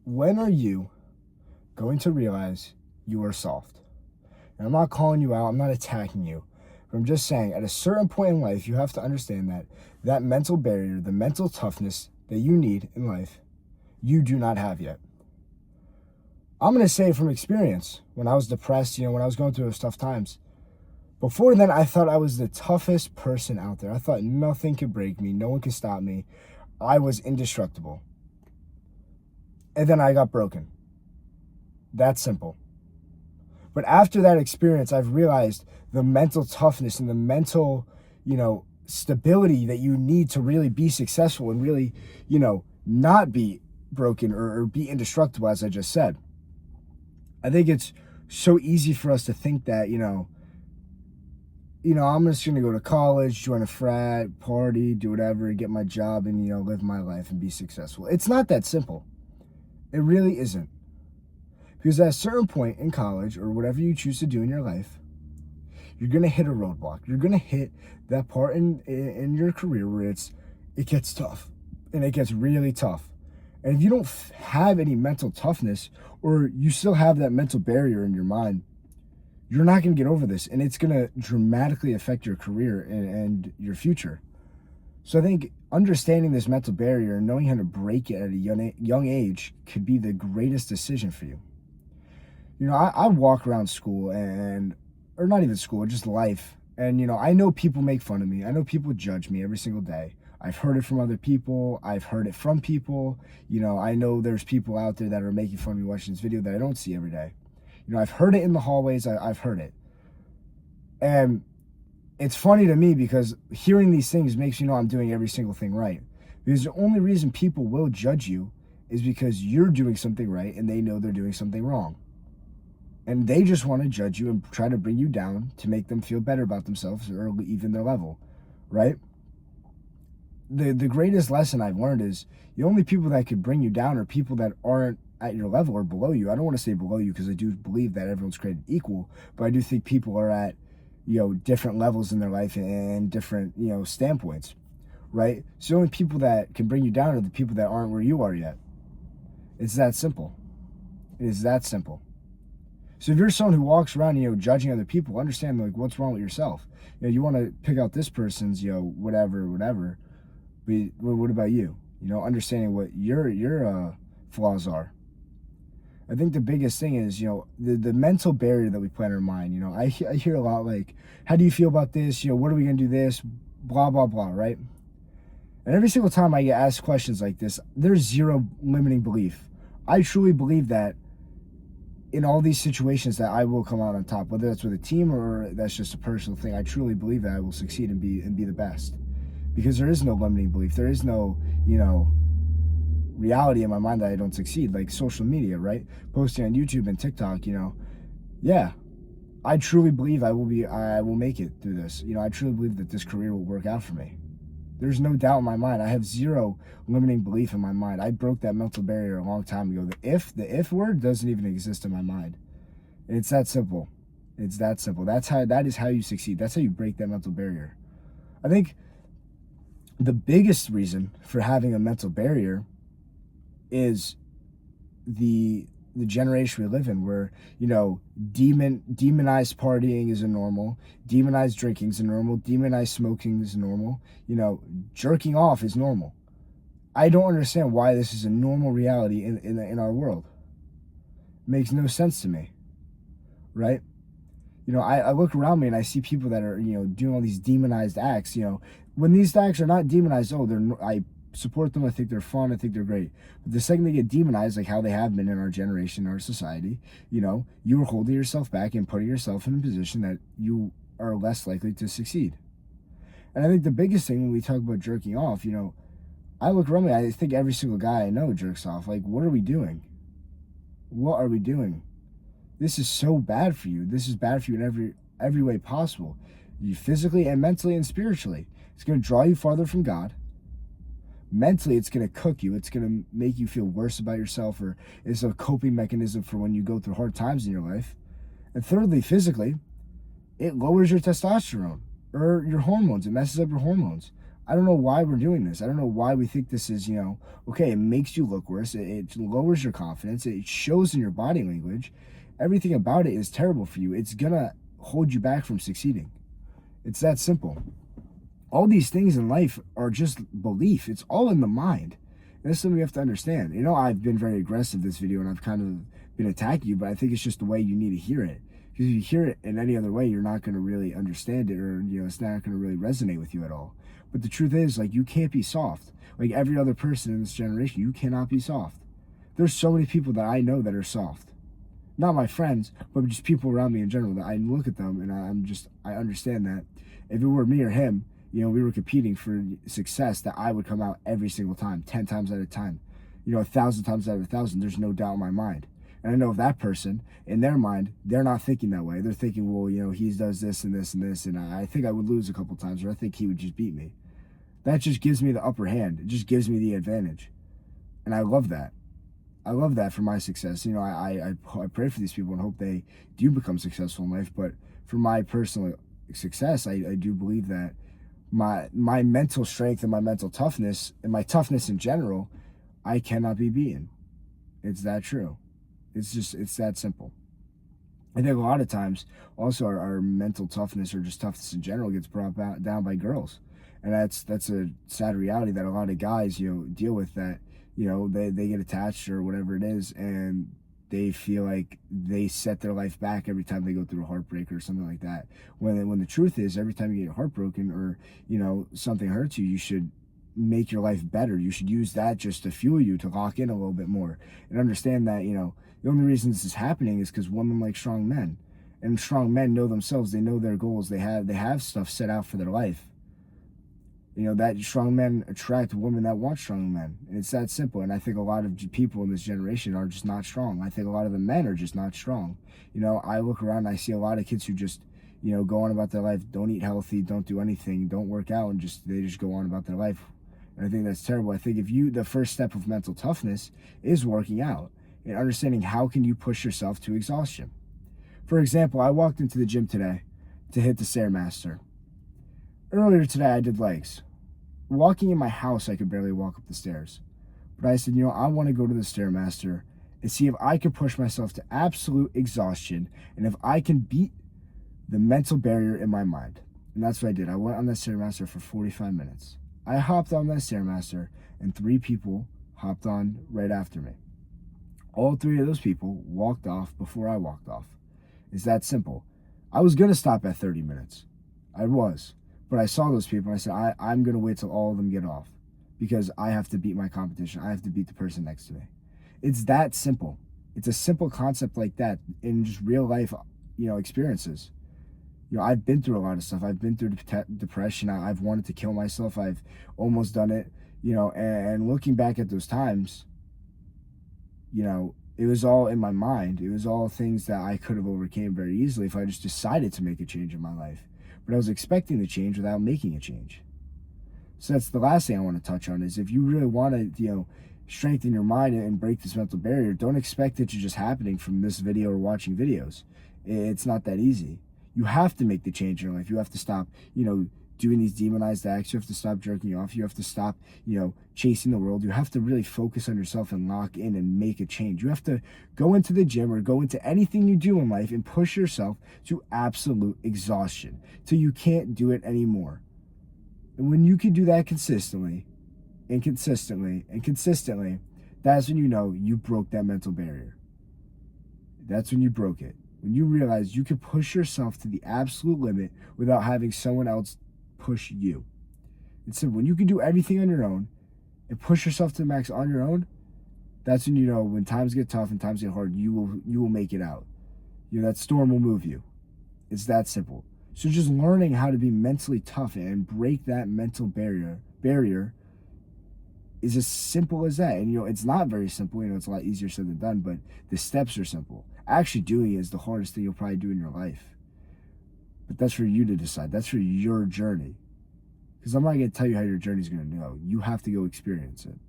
When are you going to realize you are soft? And I'm not calling you out, I'm not attacking you. But I'm just saying, at a certain point in life, you have to understand that that mental barrier, the mental toughness that you need in life, you do not have yet. I'm going to say from experience, when I was depressed, when I was going through those tough times, before then, I thought I was the toughest person out there. I thought nothing could break me, no one could stop me. I was indestructible. And then I got broken. That's simple. But after that experience, I've realized the mental toughness and the mental, stability that you need to really be successful and really, not be broken or be indestructible, as I just said. I think it's so easy for us to think that, I'm just going to go to college, join a frat, party, do whatever, get my job, and, live my life and be successful. It's not that simple. It really isn't. Because at a certain point in college or whatever you choose to do in your life, you're going to hit a roadblock. You're going to hit that part in your career where it gets tough and it gets really tough. And if you don't have any mental toughness or you still have that mental barrier in your mind, you're not going to get over this, and it's going to dramatically affect your career and your future. So I think understanding this mental barrier and knowing how to break it at a young age could be the greatest decision for you. I walk around school or not even school, just life. And, I know people make fun of me. I know people judge me every single day. I've heard it from other people. I've heard it from people. I know there's people out there that are making fun of me watching this video that I don't see every day. I've heard it in the hallways. I've heard it. And it's funny to me because hearing these things makes me know I'm doing every single thing right. Because the only reason people will judge you is because you're doing something right and they know they're doing something wrong. And they just want to judge you and try to bring you down to make them feel better about themselves or even their level, right? The greatest lesson I've learned is the only people that could bring you down are people that aren't at your level or below you. I don't want to say below you because I do believe that everyone's created equal, but I do think people are at, different levels in their life and different, standpoints, right? So the only people that can bring you down are the people that aren't where you are yet. It's that simple. It is that simple. So if you're someone who walks around, judging other people, understand what's wrong with yourself. You want to pick out this person's, whatever, but what about you? Understanding what your flaws are. I think the biggest thing is, the mental barrier that we put in our mind. I hear a lot how do you feel about this? What are we going to do this? Blah, blah, blah, right? And every single time I get asked questions like this, there's zero limiting belief. I truly believe that in all these situations that I will come out on top, whether that's with a team or that's just a personal thing. I truly believe that I will succeed and be the best. Because there is no limiting belief. There is no, reality in my mind that I don't succeed, like social media, right? Posting on YouTube and TikTok, yeah, I truly believe I will make it through this. I truly believe that this career will work out for me. There's no doubt in my mind. I have zero limiting belief in my mind. I broke that mental barrier a long time ago. The if word doesn't even exist in my mind. It's that simple. It's that simple. That is how you succeed. That's how you break that mental barrier. I think the biggest reason for having a mental barrier is the generation we live in where, demonized partying is a normal, demonized drinking is a normal, demonized smoking is normal, jerking off is normal. I don't understand why this is a normal reality in our world. It makes no sense to me, right? I look around me and I see people that are, doing all these demonized acts, when these acts are not demonized, I support them. I think they're fun. I think they're great. But the second they get demonized, like how they have been in our generation, our society, you are holding yourself back and putting yourself in a position that you are less likely to succeed. And I think the biggest thing when we talk about jerking off, I look around me, I think every single guy I know jerks off. What are we doing? What are we doing? This is so bad for you. This is bad for you in every way possible. You physically and mentally and spiritually. It's going to draw you farther from God. Mentally, it's going to cook you. It's going to make you feel worse about yourself, or it's a coping mechanism for when you go through hard times in your life. And thirdly, physically, it lowers your testosterone or your hormones. It messes up your hormones. I don't know why we're doing this. I don't know why we think this is, okay, it makes you look worse. It lowers your confidence. It shows in your body language. Everything about it is terrible for you. It's going to hold you back from succeeding. It's that simple. All these things in life are just belief. It's all in the mind. And that's something we have to understand. I've been very aggressive this video and I've kind of been attacking you, but I think it's just the way you need to hear it. Because if you hear it in any other way, you're not going to really understand it, or, it's not going to really resonate with you at all. But the truth is, you can't be soft. Like every other person in this generation, you cannot be soft. There's so many people that I know that are soft. Not my friends, but just people around me in general, that I look at them and I understand that if it were me or him, we were competing for success, that I would come out every single time, 10 times out of 10, 1,000 times out of 1,000. There's no doubt in my mind. And I know if that person, in their mind, they're not thinking that way. They're thinking, well, he does this and this and this, and I think I would lose a couple times, or I think he would just beat me. That just gives me the upper hand. It just gives me the advantage. And I love that. I love that for my success. I pray for these people and hope they do become successful in life. But for my personal success, I do believe that my mental strength and my mental toughness and my toughness in general, I cannot be beaten. It's that true. It's that simple. I think a lot of times also our mental toughness, or just toughness in general, gets brought down by girls. And that's a sad reality that a lot of guys, deal with, that, they get attached or whatever it is, and they feel like they set their life back every time they go through a heartbreak or something like that. When the truth is, every time you get heartbroken or, something hurts you, you should make your life better. You should use that just to fuel you to lock in a little bit more and understand that, the only reason this is happening is because women like strong men, and strong men know themselves. They know their goals. They have stuff set out for their life. That strong men attract women that want strong men. And it's that simple. And I think a lot of people in this generation are just not strong. I think a lot of the men are just not strong. I look around and I see a lot of kids who just, go on about their life, don't eat healthy, don't do anything, don't work out, and they just go on about their life. And I think that's terrible. I think the first step of mental toughness is working out and understanding how can you push yourself to exhaustion. For example, I walked into the gym today to hit the Stairmaster. Earlier today, I did legs. Walking in my house, I could barely walk up the stairs. But I said, I want to go to the Stairmaster and see if I can push myself to absolute exhaustion and if I can beat the mental barrier in my mind. And that's what I did. I went on that Stairmaster for 45 minutes. I hopped on that Stairmaster, and 3 people hopped on right after me. All 3 of those people walked off before I walked off. It's that simple. I was going to stop at 30 minutes. I was. But I saw those people and I said, I'm going to wait till all of them get off, because I have to beat my competition. I have to beat the person next to me. It's that simple. It's a simple concept like that in just real life, experiences. I've been through a lot of stuff. I've been through depression. I've wanted to kill myself. I've almost done it, and looking back at those times, it was all in my mind. It was all things that I could have overcame very easily if I just decided to make a change in my life. But I was expecting the change without making a change. So that's the last thing I want to touch on, is if you really want to, strengthen your mind and break this mental barrier, don't expect it to just happening from this video or watching videos. It's not that easy. You have to make the change in your life. You have to stop, doing these demonized acts. You have to stop jerking off. You have to stop, chasing the world. You have to really focus on yourself and lock in and make a change. You have to go into the gym or go into anything you do in life and push yourself to absolute exhaustion till you can't do it anymore. And when you can do that consistently and consistently and consistently, that's when you broke that mental barrier. That's when you broke it. When you realize you can push yourself to the absolute limit without having someone else push you. It's simple. When you can do everything on your own and push yourself to the max on your own, that's when when times get tough and times get hard, you will make it out. That storm will move you. It's that simple. So just learning how to be mentally tough and break that mental barrier is as simple as that. And it's not very simple. It's a lot easier said than done, but the steps are simple. Actually doing it is the hardest thing you'll probably do in your life. But that's for you to decide. That's for your journey. Because I'm not going to tell you how your journey is going to go. You have to go experience it.